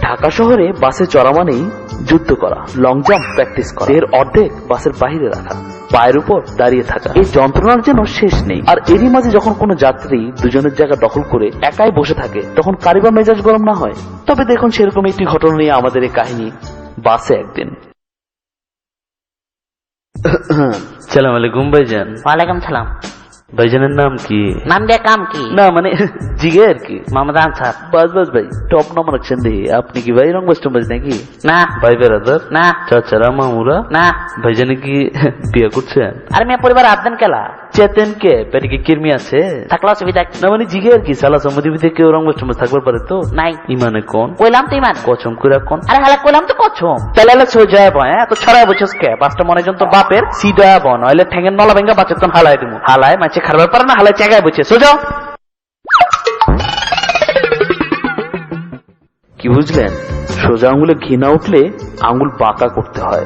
ঢাকা শহরে বাসে চড়া মানেই যুদ্ধ করা, লং জাম্প প্র্যাকটিস করা, এর অর্ধেক বাসের বাইরে রাখা, পায়ের উপর দাঁড়িয়ে থাকা, এই যন্ত্রণার যেন শেষ নেই। আর এরই মাঝে যখন কোনো যাত্রী দুজনের জায়গা দখল করে একাই বসে থাকে, তখন কারিবা মেজাজ গরম না হয়? তবে দেখুন, সেরকম একটি ঘটনা নিয়ে আমাদের এই কাহিনী। বাসে একদিন। সালাম আলাইকুম ভাইজান। ওয়ালাইকুম সালাম। ভাইজানের নাম কি? নাম দিয়ে কাম কি? না মানে জিগে আর কি। মোহাম্মদ আনসার। বাস বাস ভাই, টপ নাম রাখছেন রে আপনি। কি ভাই রংবাজ টংবাজ নাকি? না ভাই বেড়াদার? না চাচারা মামুরা? না। ভাইজানে কি বিয়ে করছেন? আরে মেয়ে পরিবার আবদান কেলা চেতেন কে পেটে কি কিরমি আছে? থাকলে অসুবিধা কি? না মানে জিগে আর কি, সালা সম্মতি কেউ রংবাজ টংবাজ থাকবার পারে তো? নাই। ইমানে কোন? কইলাম তো ইমান। কচম করে কোন? আরে হালা কইলাম তো কছম। তাহলে সোজা বয়, এত ছড়ায় বছর কে বাসটা মনে জন তোর বাপের সিধা বন হইলে ঠেঙ্গের নলা ভেঙ্গা বাচ্চা তখন হালাই দিমু। হালায় মাছে খারাপ পারে না, হালায় জায়গায় বসে সোজা। কি বুঝলেন? সোজা আঙুলে ঘি না উঠলে আঙুল বাঁকা করতে হয়।